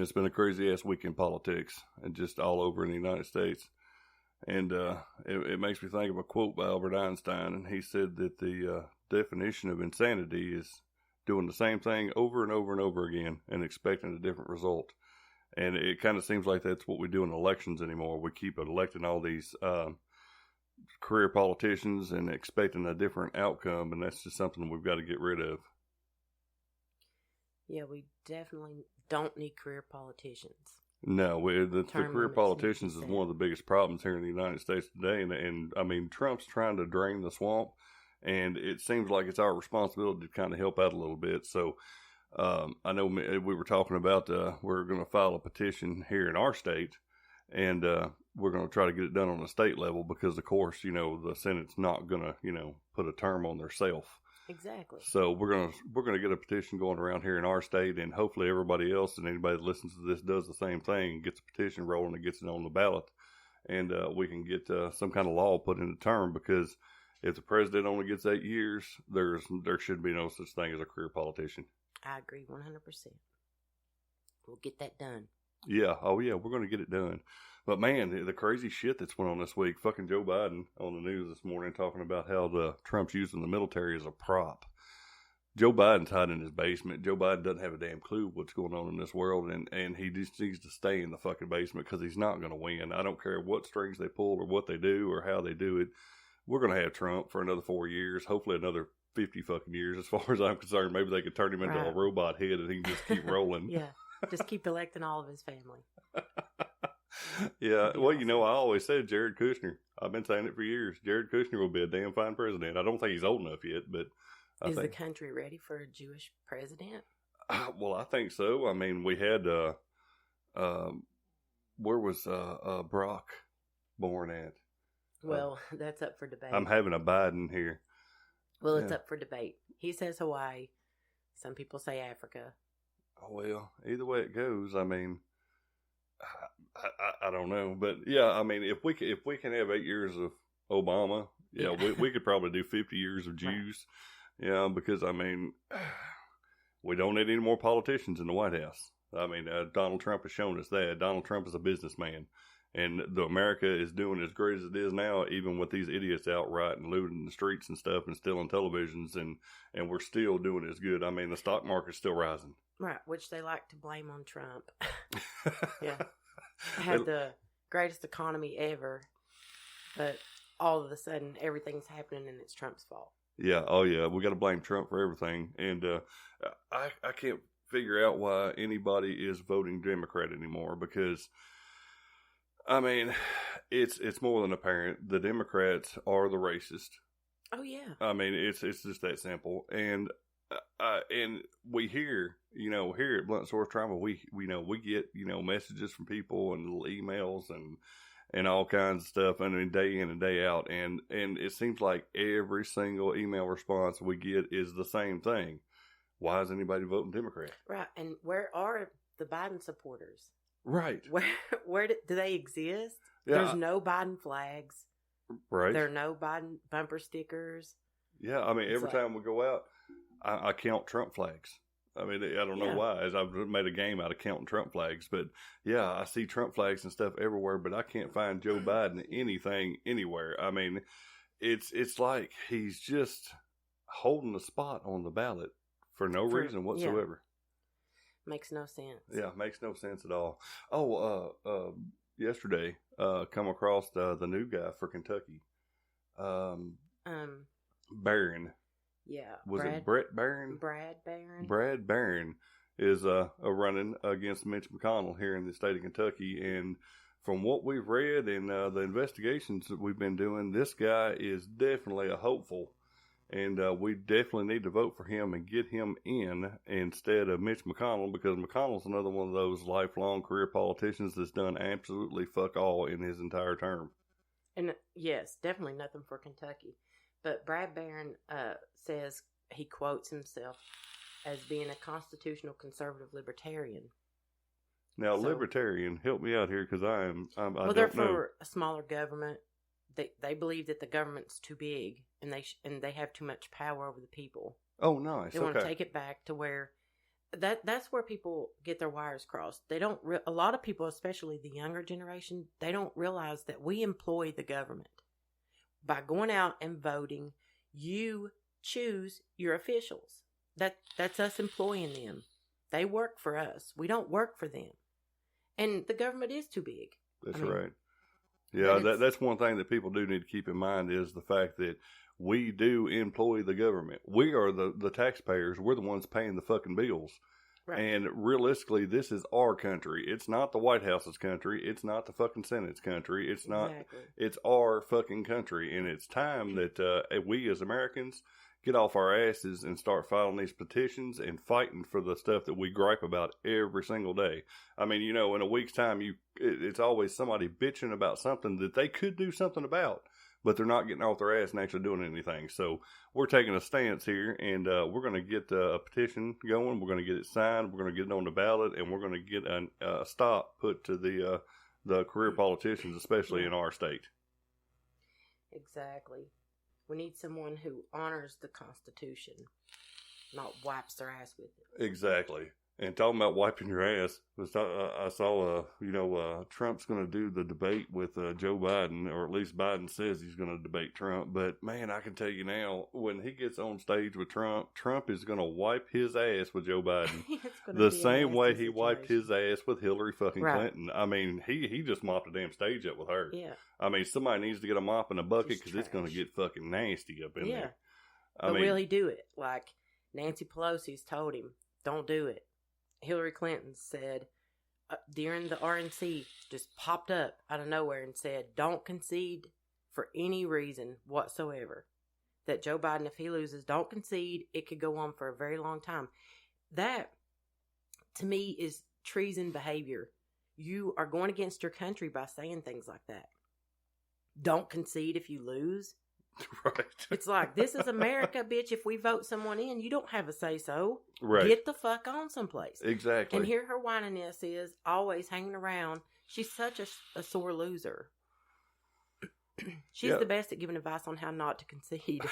it's been a crazy ass week in politics and just all over in the United States. And it makes me think of a quote by Albert Einstein, and he said that the definition of insanity is doing the same thing over and over and over again and expecting a different result. And it kind of seems like that's what we do in elections anymore. We keep electing all these career politicians and expecting a different outcome, and that's just something we've got to get rid of. Yeah, we definitely don't need career politicians. No, the career politicians is one of the biggest problems here in the United States today. And I mean, Trump's trying to drain the swamp, and it seems like it's our responsibility to kind of help out a little bit. So I know we were talking about we're going to file a petition here in our state, and we're going to try to get it done on the state level because, of course, the Senate's not going to, put a term on theirself. Exactly. So we're gonna get a petition going around here in our state, and hopefully everybody else and anybody that listens to this does the same thing, gets a petition rolling and gets it on the ballot, and we can get some kind of law put into term. Because if the president only gets 8 years, there should be no such thing as a career politician. I agree 100%. We'll get that done. Yeah. Oh yeah, we're gonna get it done. But man, the crazy shit that's went on this week. Fucking Joe Biden on the news this morning talking about how Trump's using the military as a prop. Joe Biden's hiding in his basement. Joe Biden doesn't have a damn clue what's going on in this world, and he just needs to stay in the fucking basement because he's not going to win. I don't care what strings they pull or what they do or how they do it. We're going to have Trump for another 4 years, hopefully another 50 fucking years as far as I'm concerned. Maybe they could turn him into a robot head and he can just keep rolling. Yeah, just keep electing all of his family. Yeah, well, I always said Jared Kushner. I've been saying it for years. Jared Kushner will be a damn fine president. I don't think he's old enough yet, but is the country ready for a Jewish president? Well, I think so. I mean, we had where was Brock born at? Well, that's up for debate. I'm having a Biden here. Well, it's up for debate. He says Hawaii. Some people say Africa. Oh, well, either way it goes, I mean, I don't know, but yeah, I mean, if we can have 8 years of Obama, we could probably do 50 years of Jews, because I mean, we don't need any more politicians in the White House. I mean, Donald Trump has shown us that. Donald Trump is a businessman, and America is doing as great as it is now, even with these idiots out rioting, looting the streets and stuff, and stealing televisions, and we're still doing as good. I mean, the stock market's still rising. Right, which they like to blame on Trump. Yeah. Had the greatest economy ever, but all of a sudden everything's happening and it's Trump's fault. Yeah, oh yeah, we got to blame Trump for everything, and I can't figure out why anybody is voting Democrat anymore, because I mean, it's more than apparent the Democrats are the racist. Oh yeah. I mean, it's just that simple, and we hear, here at Blunt Source Trauma, we get, messages from people and little emails and all kinds of stuff, and then day in and day out. And it seems like every single email response we get is the same thing. Why is anybody voting Democrat? Right. And where are the Biden supporters? Right. Where do they exist? Yeah. There's no Biden flags. Right. There are no Biden bumper stickers. Yeah. I mean, every time we go out, I count Trump flags. I mean, I don't know why. As I've made a game out of counting Trump flags, but yeah, I see Trump flags and stuff everywhere, but I can't find Joe Biden anything anywhere. I mean, it's like he's just holding a spot on the ballot for no reason whatsoever. Yeah. Makes no sense. Yeah, makes no sense at all. Oh, yesterday, come across the new guy for Kentucky, Barron. Yeah. Was it Brett Barron? Brad Barron. Brad Barron is running against Mitch McConnell here in the state of Kentucky. And from what we've read and the investigations that we've been doing, this guy is definitely a hopeful. And we definitely need to vote for him and get him in instead of Mitch McConnell, because McConnell's another one of those lifelong career politicians that's done absolutely fuck all in his entire term. And yes, definitely nothing for Kentucky. But Brad Barron says, he quotes himself as being a constitutional conservative libertarian. Now, libertarian, help me out here, because I don't know. They're for a smaller government. They believe that the government's too big and they have too much power over the people. Oh, nice. They want to take it back to where that's where people get their wires crossed. They don't. A lot of people, especially the younger generation, they don't realize that we employ the government by going out and voting. You choose your officials. That's us employing them. They work for us. We don't work for them. And the government is too big. That's right. Yeah, that's one thing that people do need to keep in mind is the fact that we do employ the government. We are the taxpayers. We're the ones paying the fucking bills. Right. And realistically, this is our country. It's not the White House's country. It's not the fucking Senate's country. It's not. Exactly. It's our fucking country. And it's time that we as Americans get off our asses and start filing these petitions and fighting for the stuff that we gripe about every single day. I mean, in a week's time, it's always somebody bitching about something that they could do something about, but they're not getting off their ass and actually doing anything. So we're taking a stance here, and we're going to get a petition going. We're going to get it signed. We're going to get it on the ballot, and we're going to get a stop put to the career politicians, especially in our state. Exactly. We need someone who honors the Constitution, not wipes their ass with it. Exactly. And talking about wiping your ass, I saw, Trump's going to do the debate with Joe Biden, or at least Biden says he's going to debate Trump. But, man, I can tell you now, when he gets on stage with Trump, Trump is going to wipe his ass with Joe Biden. The same way he wiped his ass with Hillary fucking Clinton. I mean, he just mopped the damn stage up with her. Yeah. I mean, somebody needs to get a mop and a bucket because it's going to get fucking nasty up in there. But will he do it? Like, Nancy Pelosi's told him, don't do it. Hillary Clinton said during the RNC, just popped up out of nowhere and said, don't concede for any reason whatsoever. That Joe Biden, if he loses, don't concede. It could go on for a very long time. That, to me, is treason behavior. You are going against your country by saying things like that. Don't concede if you lose. Right. It's like, this is America, bitch. If we vote someone in, you don't have a say-so. Right. Get the fuck on someplace. Exactly. And here her whininess is always hanging around. She's such a sore loser. She's the best at giving advice on how not to concede.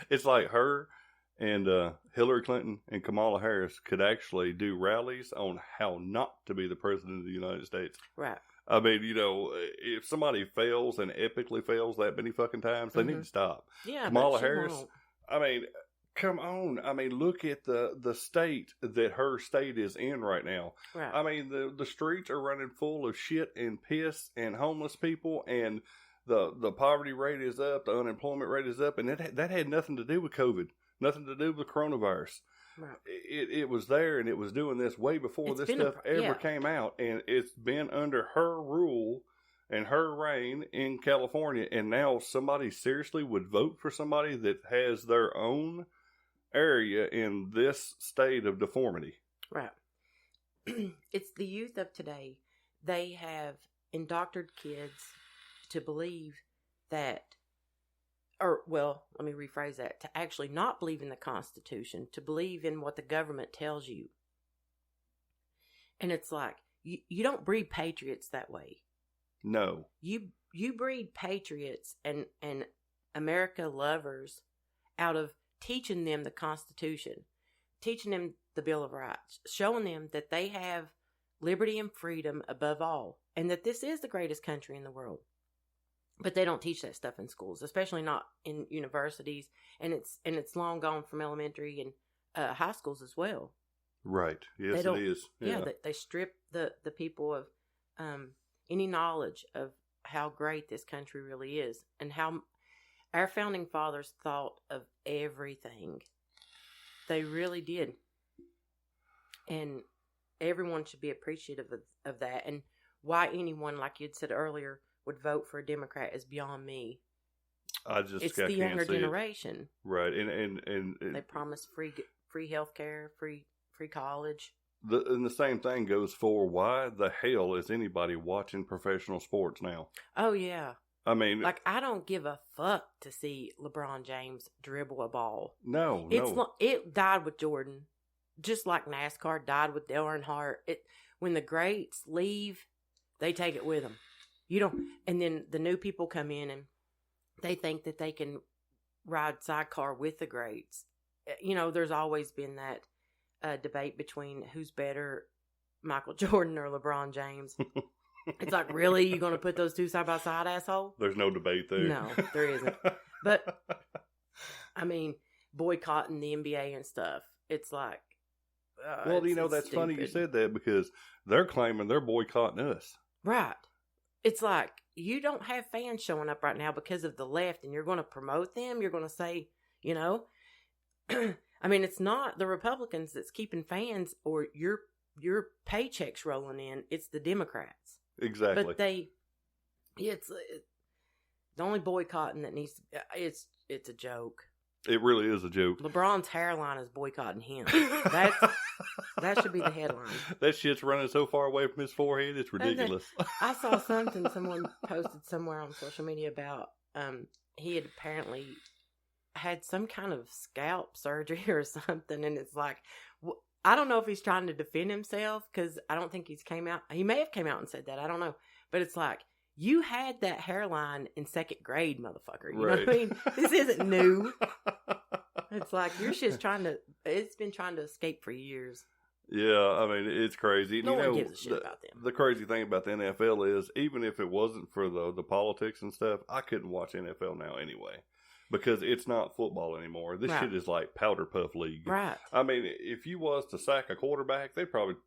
It's like her and Hillary Clinton and Kamala Harris could actually do rallies on how not to be the president of the United States. Right. I mean, if somebody fails and epically fails that many fucking times, they need to stop. Yeah, Kamala Harris, won't. I mean, come on. I mean, look at the state that her state is in right now. Right. I mean, the streets are running full of shit and piss and homeless people, and the poverty rate is up, the unemployment rate is up, and that had nothing to do with COVID, nothing to do with coronavirus. Right. It was there, and it was doing this way before this stuff ever came out, and it's been under her rule and her reign in California, and now somebody seriously would vote for somebody that has their own area in this state of deformity. Right. It's the youth of today. They have indoctrinated kids to believe that, let me rephrase that, to actually not believe in the Constitution, to believe in what the government tells you. And it's like, you don't breed patriots that way. No. You breed patriots and America lovers out of teaching them the Constitution, teaching them the Bill of Rights, showing them that they have liberty and freedom above all, and that this is the greatest country in the world. But they don't teach that stuff in schools, especially not in universities, and it's long gone from elementary and high schools as well. Right. Yes, it is. Yeah, they strip the people of any knowledge of how great this country really is, and how our founding fathers thought of everything. They really did, and everyone should be appreciative of that. And why anyone, like you'd said earlier, would vote for a Democrat is beyond me. It's the younger generation, right? And they promise free health care, free college. And the same thing goes for why the hell is anybody watching professional sports now? Oh yeah, I mean, like, I don't give a fuck to see LeBron James dribble a ball. No. It died with Jordan, just like NASCAR died with Dale Earnhardt. When the greats leave, they take it with them. You don't, and then the new people come in and they think that they can ride sidecar with the greats, there's always been that debate between who's better, Michael Jordan or LeBron James. It's like, really? You going to put those two side by side, asshole? There's no debate there. No, there isn't. But, I mean, boycotting the NBA and stuff, it's like, well, that's stupid. funny you said that because they're claiming they're boycotting us. Right. It's like, you don't have fans showing up right now because of the left, and you're going to promote them. You're going to say, I mean, it's not the Republicans that's keeping fans or your paychecks rolling in. It's the Democrats. Exactly. But it's the only boycotting that needs to, it's a joke. It really is a joke. LeBron's hairline is boycotting him. That should be the headline. That shit's running so far away from his forehead, it's ridiculous. I saw something someone posted somewhere on social media about he had apparently had some kind of scalp surgery or something, and it's like, I don't know if he's trying to defend himself, because I don't think he may have came out and said that, I don't know, but it's like, you had that hairline in second grade, motherfucker. You know what I mean? This isn't new. It's like, your shit's it's been trying to escape for years. Yeah, I mean, it's crazy. No one gives a shit about them. The crazy thing about the NFL is, even if it wasn't for the politics and stuff, I couldn't watch NFL now anyway. Because it's not football anymore. This shit is like powder puff league. Right. I mean, if you was to sack a quarterback, they'd probably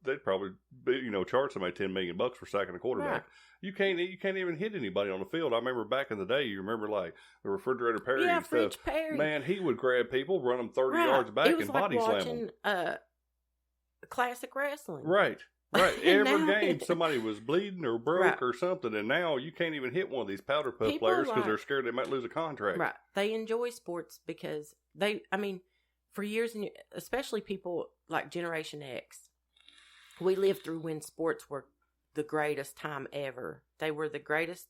be, charge somebody $10 million for sacking a quarterback. Right. You can't even hit anybody on the field. I remember back in the day, you remember like the refrigerator Perry and stuff. Perry. Man, he would grab people, run them 30 yards back, and body slam them. It was like watching classic wrestling. Right. Every game somebody was bleeding or broke or something, and now you can't even hit one of these powder puff players because they're scared they might lose a contract. Right. They enjoy sports because for years, and especially people like Generation X, we lived through when sports were the greatest time ever. They were the greatest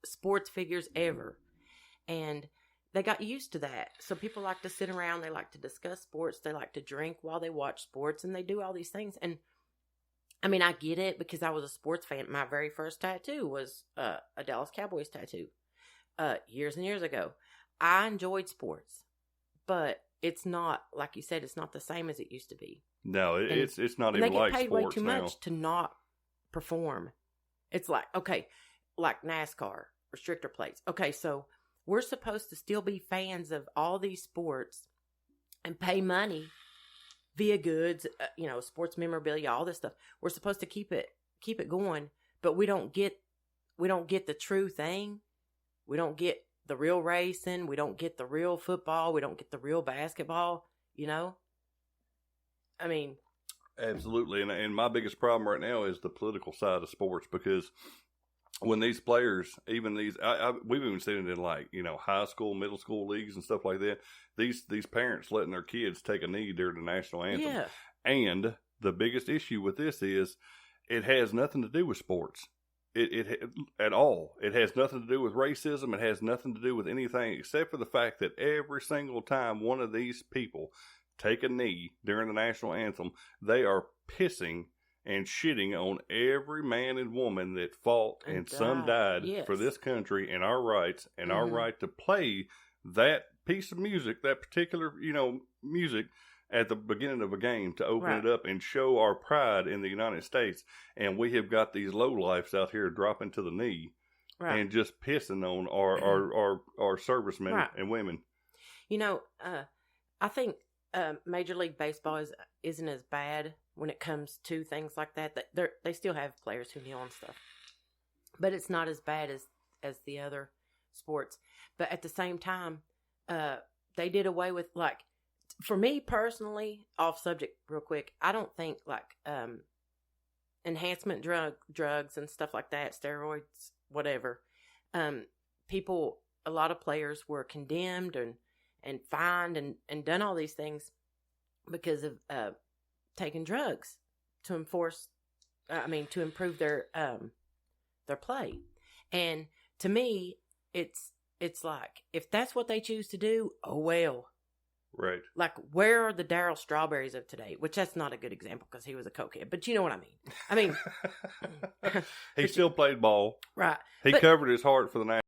sports figures ever. And they got used to that. So people like to sit around, they like to discuss sports, they like to drink while they watch sports, and they do all these things. And I mean, I get it because I was a sports fan. My very first tattoo was a Dallas Cowboys tattoo years and years ago. I enjoyed sports, but it's not, like you said, it's not the same as it used to be. No, it's not even like sports now. They get paid way too much to not perform. It's like, okay, like NASCAR, restrictor plates. Okay, so we're supposed to still be fans of all these sports and pay money via goods, sports memorabilia, all this stuff. We're supposed to keep it going, but we don't get the true thing. We don't get the real racing. We don't get the real football. We don't get the real basketball. I mean, absolutely. And my biggest problem right now is the political side of sports, because when these players, even these, we've even seen it in like, high school, middle school leagues and stuff like that. These parents letting their kids take a knee during the national anthem. Yeah. And the biggest issue with this is it has nothing to do with sports. It at all. It has nothing to do with racism. It has nothing to do with anything except for the fact that every single time one of these people take a knee during the national anthem, they are pissing and shitting on every man and woman that fought and some died for this country and our rights and our right to play that piece of music, that particular, music at the beginning of a game to open it up and show our pride in the United States. And we have got these lowlifes out here dropping to the knee and just pissing on our servicemen and women. I think Major League Baseball isn't as bad when it comes to things like that. They still have players who kneel and stuff, but it's not as bad as the other sports. But at the same time, they did away with, like, for me personally, off subject real quick, I don't think like enhancement drugs and stuff like that, steroids, whatever. A lot of players were condemned and fined and done all these things because of taking drugs to improve their play. And to me, it's like, if that's what they choose to do, oh well. Right. Like, where are the Darryl Strawberries of today? Which that's not a good example because he was a cokehead, but you know what I mean. He still played ball. Right. He covered his heart for the national.